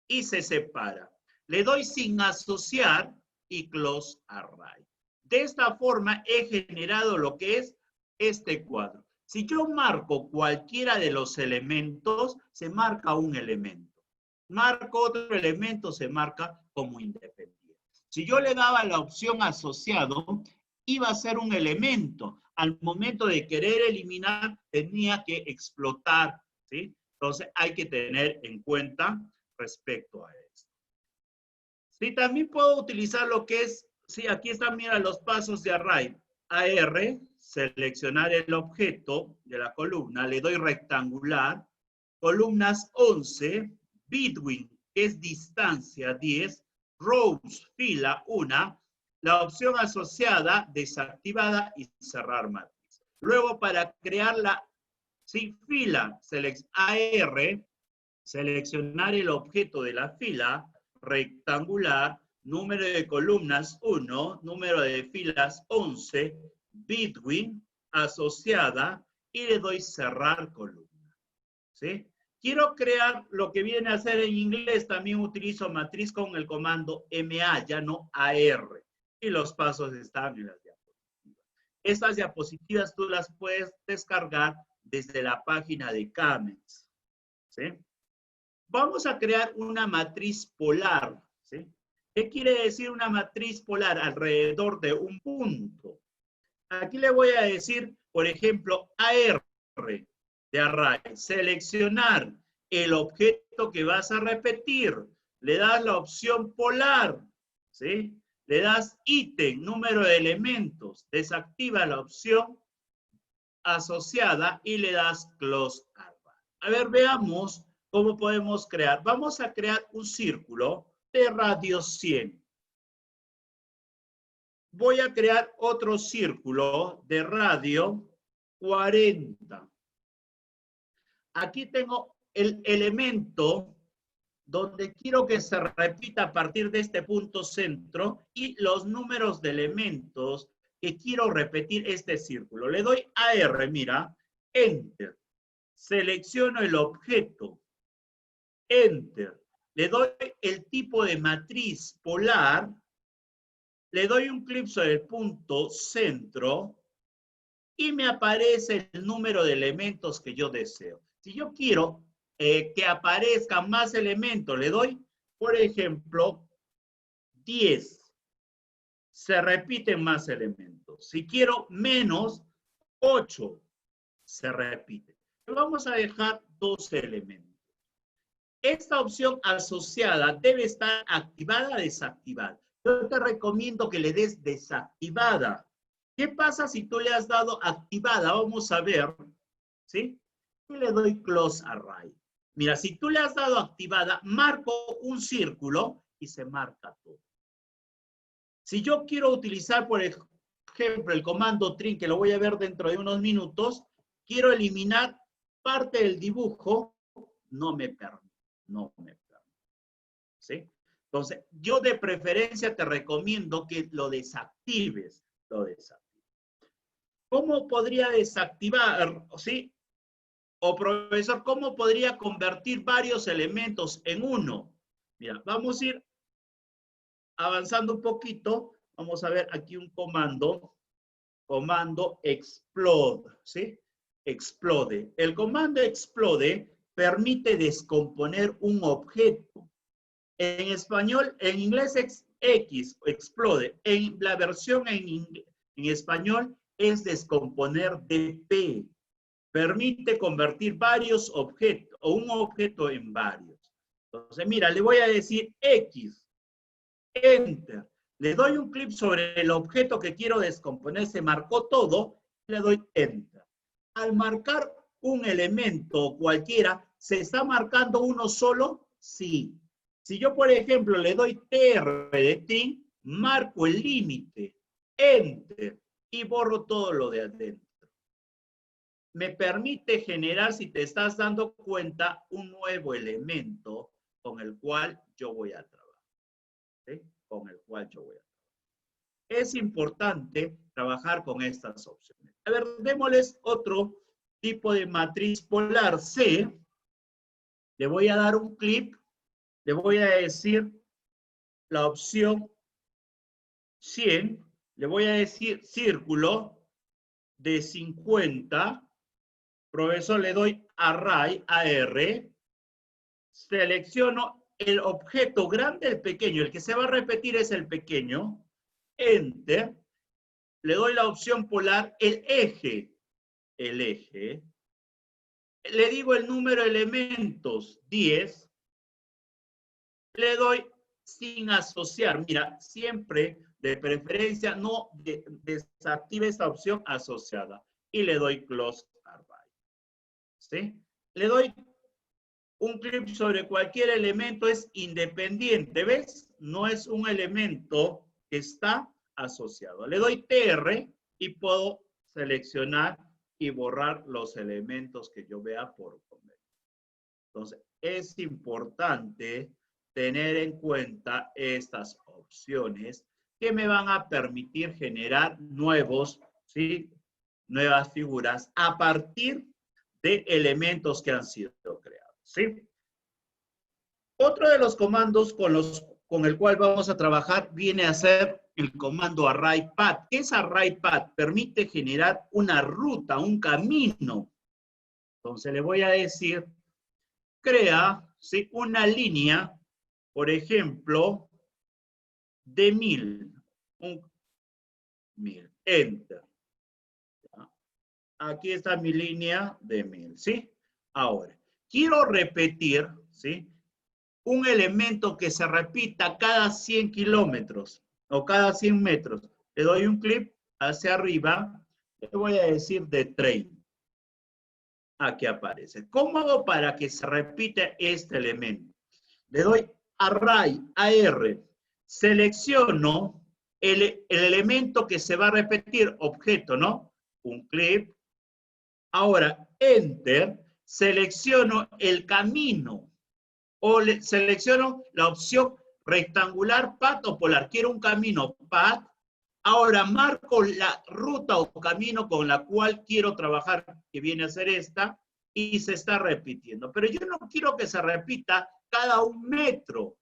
Y se separa. Le doy sin asociar y close array. De esta forma he generado lo que es este cuadro. Si yo marco cualquiera de los elementos, se marca un elemento. Marco otro elemento, se marca como independiente. Si yo le daba la opción asociado, iba a ser un elemento. Al momento de querer eliminar, tenía que explotar, ¿sí? Entonces hay que tener en cuenta respecto a esto. Sí, también puedo utilizar lo que es, sí, aquí están, mira, los pasos de array. AR, seleccionar el objeto de la columna, le doy rectangular, columnas 11, between, que es distancia 10, rows, fila 1, la opción asociada, desactivada y cerrar matriz. Luego, para crear la fila, AR, seleccionar el objeto de la fila, rectangular, número de columnas 1, número de filas 11, between, asociada, y le doy cerrar columna. ¿Sí? Quiero crear lo que viene a ser en inglés, también utilizo matriz con el comando MA, ya no AR. y los pasos están en las diapositivas. Estas diapositivas tú las puedes descargar desde la página de CAMEX, ¿sí? Vamos a crear una matriz polar, ¿sí? ¿Qué quiere decir una matriz polar? Alrededor de un punto. Aquí le voy a decir, por ejemplo, AR de array. Seleccionar el objeto que vas a repetir. Le das la opción polar, ¿sí? Le das ítem, número de elementos. Desactiva la opción asociada y le das close array. A ver, veamos cómo podemos crear. Vamos a crear un círculo de radio 100. Voy a crear otro círculo de radio 40. Aquí tengo el elemento donde quiero que se repita a partir de este punto centro y los números de elementos que quiero repetir este círculo. Le doy AR, mira, Enter. Selecciono el objeto, Enter. Le doy el tipo de matriz polar, le doy un clic sobre el punto centro y me aparece el número de elementos que yo deseo. Si yo quiero que aparezcan más elementos, le doy, por ejemplo, 10. Se repiten más elementos. Si quiero menos, 8. Se repite. Vamos a dejar 12 elementos. Esta opción asociada debe estar activada o desactivada. Yo te recomiendo que le des desactivada. ¿Qué pasa si tú le has dado activada? Vamos a ver, ¿sí? Y le doy close array. Mira, si tú le has dado activada, marco un círculo y se marca todo. Si yo quiero utilizar, por ejemplo, el comando trim, que lo voy a ver dentro de unos minutos, quiero eliminar parte del dibujo, no me permite. ¿Sí? Entonces, yo de preferencia te recomiendo que lo desactives. ¿Cómo podría desactivar? ¿Sí? O profesor, ¿cómo podría convertir varios elementos en uno? Mira, vamos a ir avanzando un poquito. Vamos a ver aquí un comando. Comando explode, ¿sí? Explode. El comando explode permite descomponer un objeto. En español, en inglés es X, explode. En la versión en español es descomponer DP. Permite convertir varios objetos o un objeto en varios. Entonces, mira, le voy a decir X, Enter. Le doy un clic sobre el objeto que quiero descomponer, se marcó todo, le doy Enter. Al marcar un elemento cualquiera, ¿se está marcando uno solo? Sí. Si yo, por ejemplo, le doy TR de trim, marco el límite, Enter, y borro todo lo de adentro. Me permite generar, si te estás dando cuenta, un nuevo elemento con el cual yo voy a trabajar. ¿Sí? Con el cual yo voy a trabajar. Es importante trabajar con estas opciones. A ver, démosles otro tipo de matriz polar C. Le voy a dar un clic. Le voy a decir la opción 100. Le voy a decir círculo de 50. Profesor, le doy array, AR. Selecciono el objeto grande, el pequeño. El que se va a repetir es el pequeño. Enter. Le doy la opción polar, el eje. El eje. Le digo el número de elementos, 10. Le doy sin asociar. Mira, siempre de preferencia no desactive esta opción asociada. Y le doy close array. ¿Sí? Le doy un clic sobre cualquier elemento, es independiente. ¿Ves? No es un elemento que está asociado. Le doy TR y puedo seleccionar y borrar los elementos que yo vea por convenio. Entonces, es importante tener en cuenta estas opciones que me van a permitir generar ¿sí? Nuevas figuras a partir de elementos que han sido creados. ¿Sí? Otro de los comandos con el cual vamos a trabajar viene a ser el comando ArrayPath. ¿Qué es ArrayPath? Permite generar una ruta, un camino. Entonces le voy a decir, crea, ¿sí?, una línea, por ejemplo, de 1000. 1000. Enter. Aquí está mi línea de 1000, ¿sí? Ahora, quiero repetir, ¿sí?, un elemento que se repita cada 100 kilómetros o cada 100 metros. Le doy un clic hacia arriba, le voy a decir de 30. Aquí aparece. ¿Cómo hago para que se repita este elemento? Le doy Array, AR, selecciono el elemento que se va a repetir, objeto, ¿no? Un clic. Ahora, Enter, selecciono el camino o selecciono la opción rectangular, path o polar. Quiero un camino, path. Ahora marco la ruta o camino con la cual quiero trabajar, que viene a ser esta, y se está repitiendo. Pero yo no quiero que se repita cada 1 metro.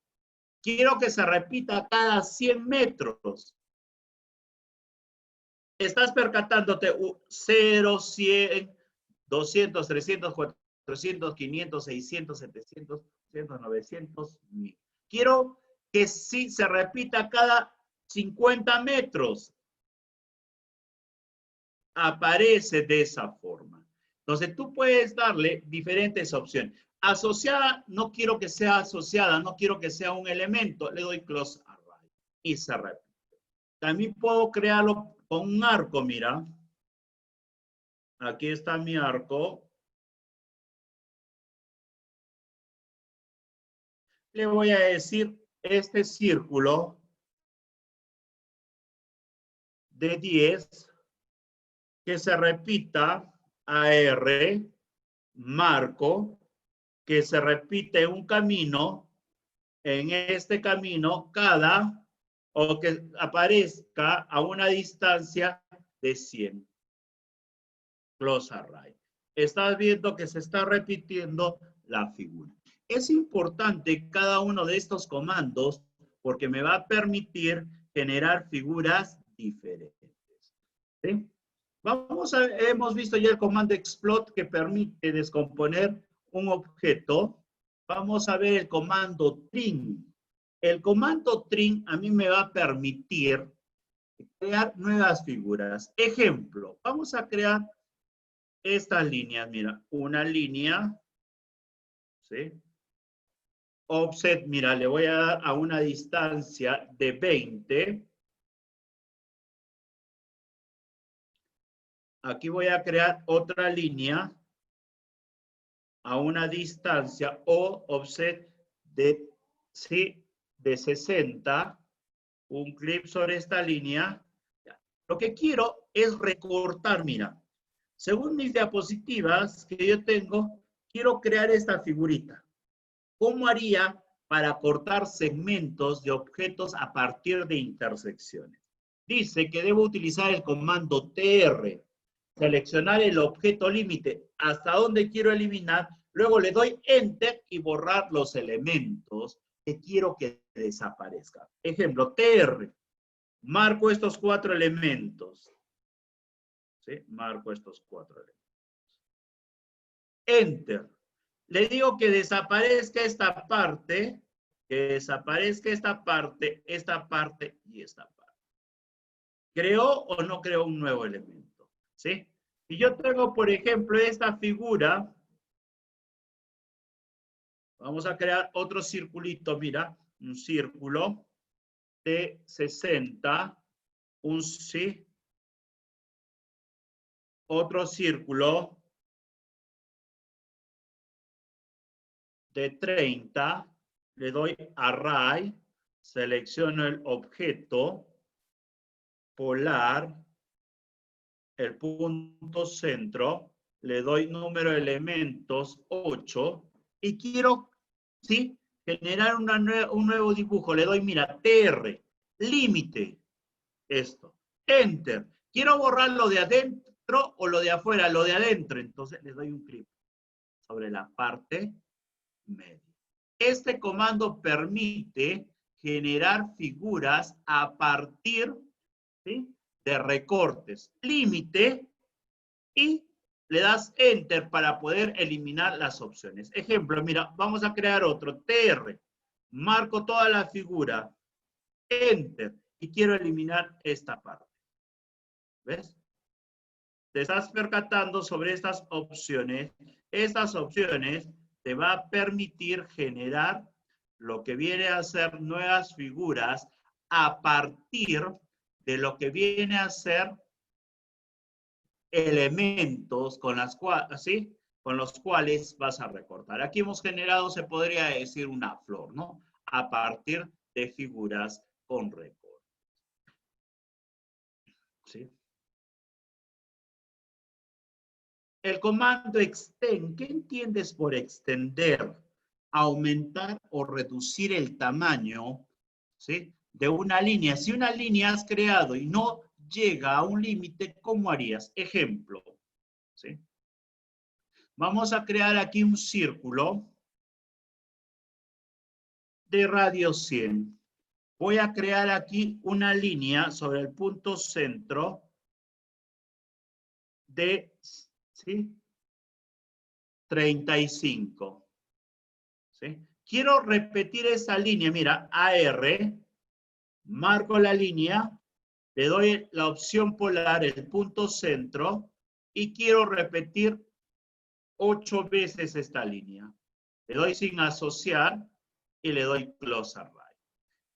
Quiero que se repita cada 100 metros. Estás percatándote 0, 100, 200, 300, 400, 500, 600, 700, 800, 900, 1000. Quiero que sí se repita cada 50 metros. Aparece de esa forma. Entonces tú puedes darle diferentes opciones. Asociada, no quiero que sea asociada, no quiero que sea un elemento. Le doy close array y se repite. También puedo crearlo con un arco, mira. Aquí está mi arco. Le voy a decir este círculo de 10 que se repita AR, marco, que se repite un camino, en este camino cada, o que aparezca a una distancia de 100. Close array. Estás viendo que se está repitiendo la figura. Es importante cada uno de estos comandos porque me va a permitir generar figuras diferentes. ¿Sí? Hemos visto ya el comando explode que permite descomponer un objeto. Vamos a ver el comando trim. El comando trim a mí me va a permitir crear nuevas figuras. Ejemplo, vamos a crear estas líneas, mira, una línea, ¿sí? Offset, mira, le voy a dar a una distancia de 20. Aquí voy a crear otra línea a una distancia o offset de, ¿sí?, de 60. Un clip sobre esta línea. Lo que quiero es recortar, mira. Según mis diapositivas que yo tengo, quiero crear esta figurita. ¿Cómo haría para cortar segmentos de objetos a partir de intersecciones? Dice que debo utilizar el comando TR, seleccionar el objeto límite hasta donde quiero eliminar, luego le doy Enter y borrar los elementos que quiero que desaparezcan. Ejemplo, TR, marco estos 4 elementos. ¿Sí? Marco estos 4 elementos. Enter. Le digo que desaparezca esta parte, que desaparezca esta parte y esta parte. ¿Creó o no creó un nuevo elemento? ¿Sí? Si yo tengo, por ejemplo, esta figura, vamos a crear otro circulito, mira, un círculo de 60, sí, otro círculo de 30, le doy Array, selecciono el objeto, polar, el punto centro, le doy número de elementos 8 y quiero, ¿sí?, generar un nuevo dibujo. Le doy, mira, TR, límite, esto, Enter. Quiero borrar lo de adentro o lo de afuera, lo de adentro. Entonces le doy un clic sobre la parte media. Este comando permite generar figuras a partir, ¿sí?, de recortes. Límite y le das Enter para poder eliminar las opciones. Ejemplo, mira, vamos a crear otro, TR. Marco toda la figura, Enter, y quiero eliminar esta parte. ¿Ves? Te estás percatando sobre estas opciones. Estas opciones te va a permitir generar lo que viene a ser nuevas figuras a partir de lo que viene a ser elementos con los cuales vas a recortar. Aquí hemos generado, se podría decir, una flor, ¿no? A partir de figuras con recorte. ¿Sí? El comando extend, ¿qué entiendes por extender? Aumentar o reducir el tamaño, ¿sí?, de una línea. Si una línea has creado y no llega a un límite, ¿cómo harías? Ejemplo, ¿sí? Vamos a crear aquí un círculo de radio 100. Voy a crear aquí una línea sobre el punto centro de, ¿sí?, 35. ¿Sí? Quiero repetir esa línea. Mira, AR, marco la línea, le doy la opción polar, el punto centro, y quiero repetir 8 veces esta línea. Le doy sin asociar y le doy close array.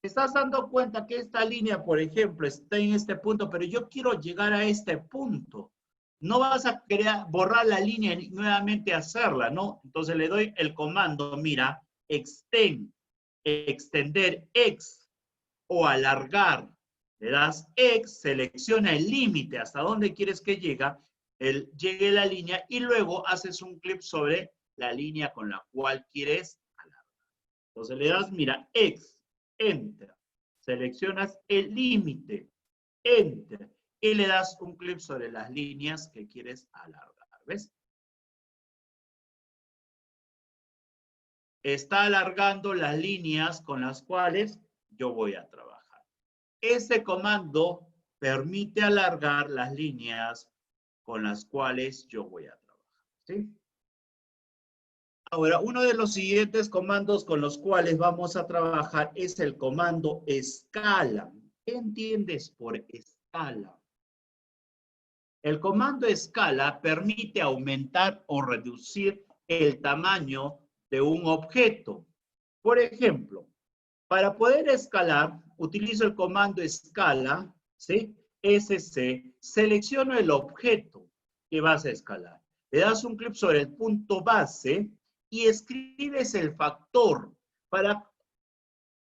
¿Te estás dando cuenta que esta línea, por ejemplo, está en este punto, pero yo quiero llegar a este punto? No vas a querer borrar la línea y nuevamente hacerla, ¿no? Entonces le doy el comando, mira, extend, extender X o alargar. Le das X, selecciona el límite hasta dónde quieres que llegue la línea y luego haces un clic sobre la línea con la cual quieres alargar. Entonces le das, mira, X, Enter. Seleccionas el límite, Enter. Y le das un clic sobre las líneas que quieres alargar. ¿Ves? Está alargando las líneas con las cuales yo voy a trabajar. Este comando permite alargar las líneas con las cuales yo voy a trabajar. ¿Sí? Ahora, uno de los siguientes comandos con los cuales vamos a trabajar es el comando escala. ¿Qué entiendes por escala? El comando escala permite aumentar o reducir el tamaño de un objeto. Por ejemplo, para poder escalar, utilizo el comando escala, ¿sí? SC, selecciono el objeto que vas a escalar. Le das un clic sobre el punto base y escribes el factor. Para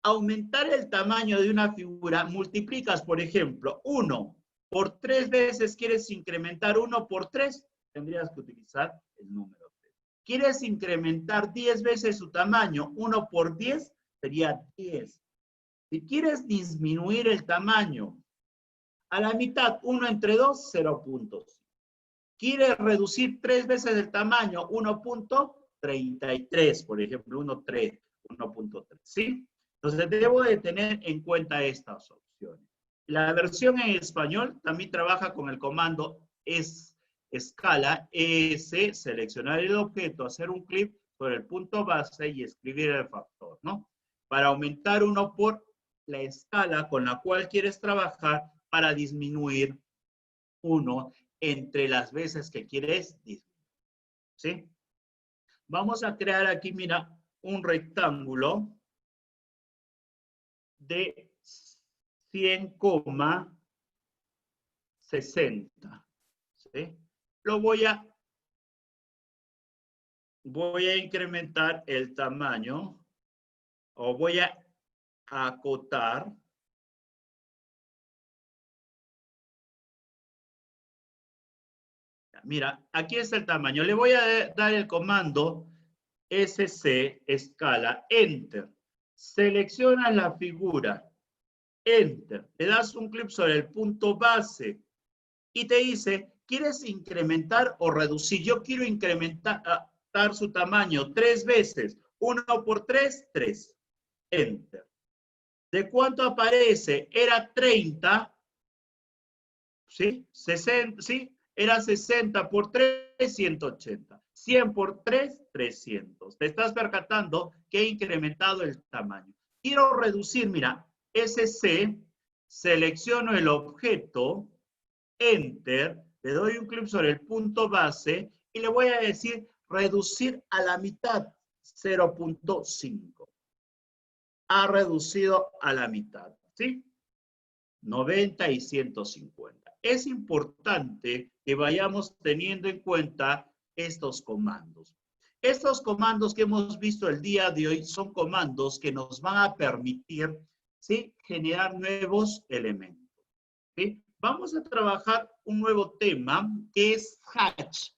aumentar el tamaño de una figura, multiplicas, por ejemplo, 1 por 3 veces. ¿Quieres incrementar 1 por 3? Tendrías que utilizar el número 3. ¿Quieres incrementar 10 veces su tamaño? 1 por 10 sería 10. Si quieres disminuir el tamaño a la mitad, 1 entre 2, 0.5. ¿Quieres reducir 3 veces el tamaño? 1.33, por ejemplo, 1.3. ¿Sí? Entonces debo de tener en cuenta estas opciones. La versión en español también trabaja con el comando escala, ES, seleccionar el objeto, hacer un clic sobre el punto base y escribir el factor, ¿no? Para aumentar 1 por la escala con la cual quieres trabajar, para disminuir 1 entre las veces que quieres disminuir. ¿Sí? Vamos a crear aquí, mira, un rectángulo de 100,60. ¿Sí? Lo voy a incrementar el tamaño, o voy a acotar. Mira, aquí está el tamaño. Le voy a dar el comando SC, escala, Enter. Selecciona la figura, Enter. Le das un clic sobre el punto base y te dice, ¿quieres incrementar o reducir? Yo quiero incrementar su tamaño 3 veces. 1 por 3, 3. Enter. ¿De cuánto aparece? Era 30, ¿sí? 60, ¿sí? Era 60 por 3, 180. 100 por 3, 300. Te estás percatando que he incrementado el tamaño. Quiero reducir, mira, SC, selecciono el objeto, Enter, le doy un clic sobre el punto base y le voy a decir reducir a la mitad, 0.5. Ha reducido a la mitad, ¿sí? 90 y 150. Es importante que vayamos teniendo en cuenta estos comandos. Estos comandos que hemos visto el día de hoy son comandos que nos van a permitir, ¿sí?, generar nuevos elementos, ¿sí? Vamos a trabajar un nuevo tema que es hatch.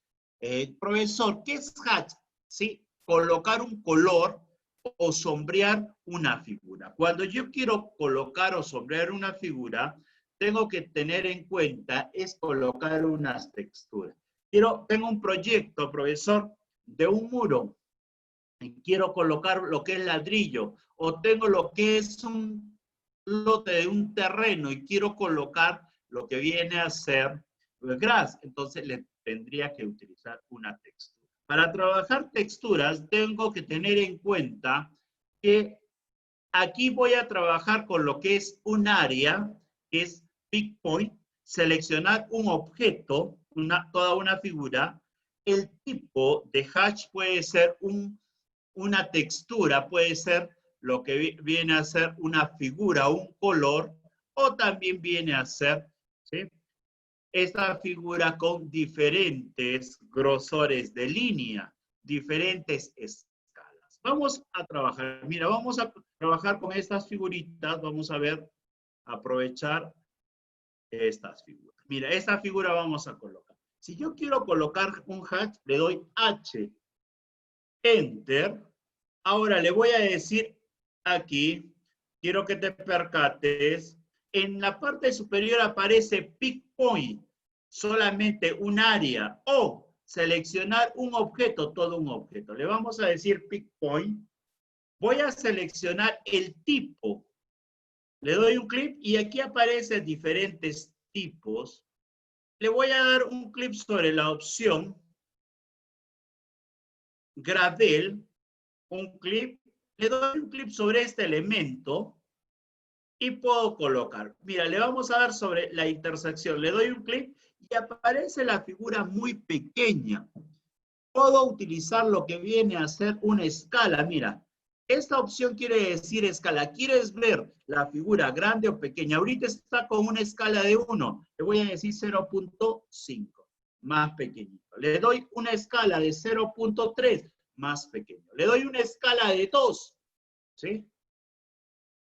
Profesor, ¿qué es hatch? ¿Sí? Colocar un color o sombrear una figura. Cuando yo quiero colocar o sombrear una figura, tengo que tener en cuenta es colocar unas texturas. Tengo un proyecto, profesor, de un muro y quiero colocar lo que es ladrillo, o tengo lo que es un lote de un terreno y quiero colocar lo que viene a ser gras, entonces le tendría que utilizar una textura. Para trabajar texturas tengo que tener en cuenta que aquí voy a trabajar con lo que es un área, que es pick point, seleccionar un objeto, toda una figura. El tipo de hatch puede ser una textura, puede ser lo que viene a ser una figura, un color, o también viene a ser, ¿sí?, esta figura con diferentes grosores de línea, diferentes escalas. Vamos a trabajar, mira, vamos a trabajar con estas figuritas, vamos a ver, aprovechar estas figuras. Mira, esta figura vamos a colocar. Si yo quiero colocar un hatch, le doy H, Enter. Ahora le voy a decir aquí, quiero que te percates, en la parte superior aparece Pick Point, solamente un área, o seleccionar un objeto, todo un objeto. Le vamos a decir Pick Point. Voy a seleccionar el tipo. Le doy un clic y aquí aparecen diferentes tipos. Le voy a dar un clic sobre la opción Gradel, un clip, le doy un clip sobre este elemento y puedo colocar. Mira, le vamos a dar sobre la intersección, le doy un clic y aparece la figura muy pequeña. Puedo utilizar lo que viene a ser una escala. Mira, esta opción quiere decir escala. ¿Quieres ver la figura grande o pequeña? Ahorita está con una escala de 1. Le voy a decir 0.5, más pequeñito. Le doy una escala de 0.3, más pequeño. Le doy una escala de 2, ¿sí?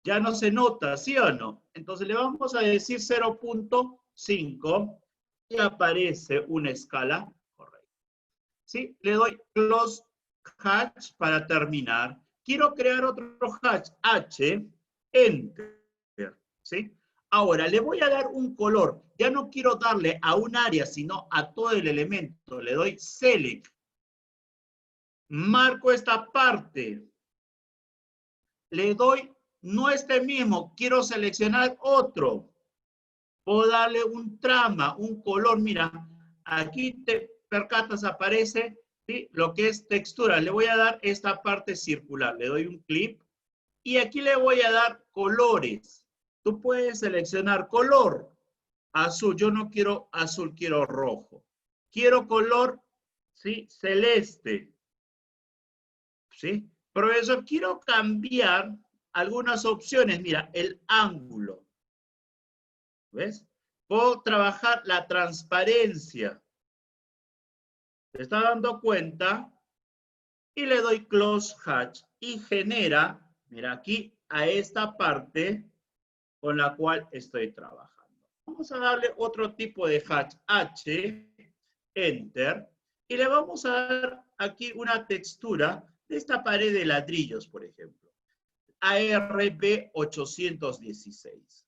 Ya no se nota, ¿sí o no? Entonces le vamos a decir 0.5 y aparece una escala correcta. ¿Sí? Le doy close hatch para terminar. Quiero crear otro hatch, H, Enter, ¿sí? Ahora, le voy a dar un color. Ya no quiero darle a un área, sino a todo el elemento. Le doy Select. Marco esta parte. Le doy, no este mismo, quiero seleccionar otro. Puedo darle un trama, un color. Mira, aquí te percatas, aparece, ¿sí?, lo que es textura. Le voy a dar esta parte circular. Le doy un clic y aquí le voy a dar colores. Tú puedes seleccionar color. Azul, yo no quiero azul, quiero rojo. Quiero color, ¿sí?, celeste. ¿Sí? Profesor, quiero cambiar algunas opciones. Mira, el ángulo. ¿Ves? Puedo trabajar la transparencia. ¿Te está dando cuenta? Y le doy close hatch y genera, mira aquí, a esta parte con la cual estoy trabajando. Vamos a darle otro tipo de hatch, H, Enter, y le vamos a dar aquí una textura de esta pared de ladrillos, por ejemplo. ARB 816.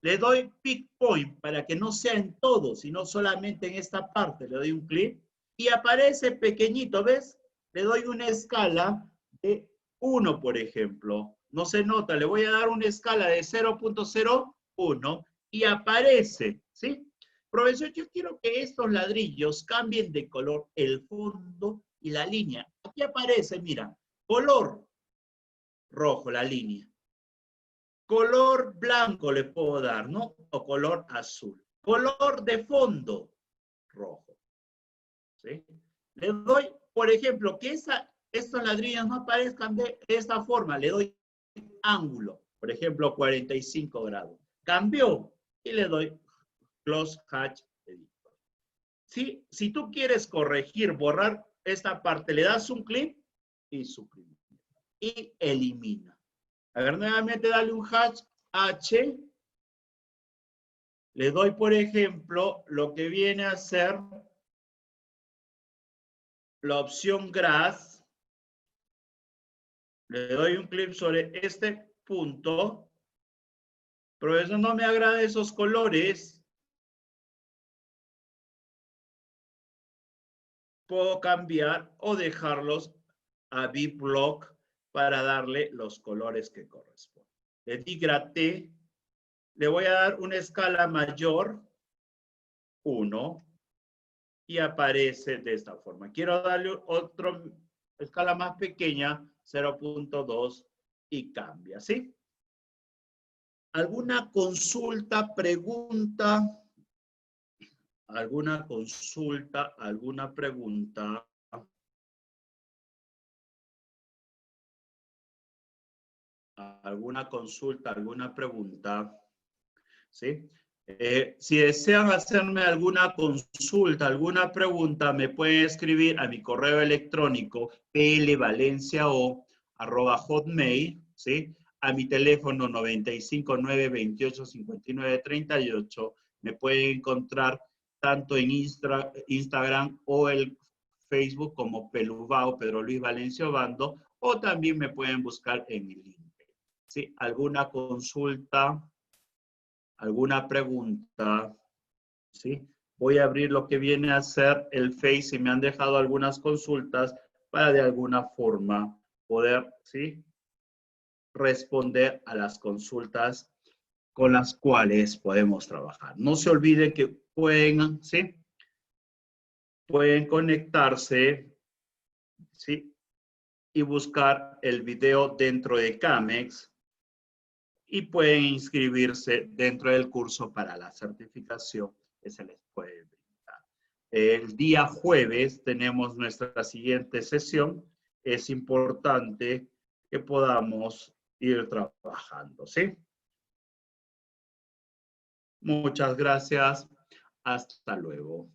Le doy Pick Point para que no sea en todo, sino solamente en esta parte. Le doy un clic y aparece pequeñito, ¿ves? Le doy una escala de 1, por ejemplo. No se nota, le voy a dar una escala de 0.01 y aparece, ¿sí? Profesor, yo quiero que estos ladrillos cambien de color el fondo y la línea. Aquí aparece, mira, color rojo, la línea. Color blanco le puedo dar, ¿no? O color azul. Color de fondo, rojo. ¿Sí? Le doy, por ejemplo, que estos ladrillos no aparezcan de esta forma. Le doy ángulo, por ejemplo, 45 grados. Cambió y le doy Close Hatch Editor. ¿Sí? Si tú quieres corregir, borrar esta parte, le das un clic y suprime. Y elimina. A ver, nuevamente dale un hash H. Le doy, por ejemplo, lo que viene a ser la opción Grass. Le doy un clic sobre este punto. Pero eso no me agrada esos colores. Puedo cambiar o dejarlos a B-Block para darle los colores que corresponden. Le di T, le voy a dar una escala mayor, 1, y aparece de esta forma. Quiero darle otra escala más pequeña, 0.2, y cambia, ¿sí? ¿Alguna consulta, pregunta? ¿Alguna consulta, alguna pregunta? ¿Alguna consulta, alguna pregunta? ¿Sí? Si desean hacerme alguna consulta, alguna pregunta, me pueden escribir a mi correo electrónico plvalenciao@hotmail, ¿sí? A mi teléfono 95 9 28 59 38. Me pueden encontrar tanto en Instagram o el Facebook como Pelubao, Pedro Luis Valencia Obando, o también me pueden buscar en mi link. ¿Sí? ¿Alguna consulta? ¿Alguna pregunta? ¿Sí? Voy a abrir lo que viene a ser el Face y me han dejado algunas consultas para de alguna forma poder, ¿sí?, responder a las consultas con las cuales podemos trabajar. No se olviden que pueden, ¿sí?, pueden conectarse, ¿sí?, y buscar el video dentro de CAMEX y pueden inscribirse dentro del curso para la certificación que se les puede brindar. El día jueves tenemos nuestra siguiente sesión. Es importante que podamos ir trabajando, ¿sí? Muchas gracias. Hasta luego.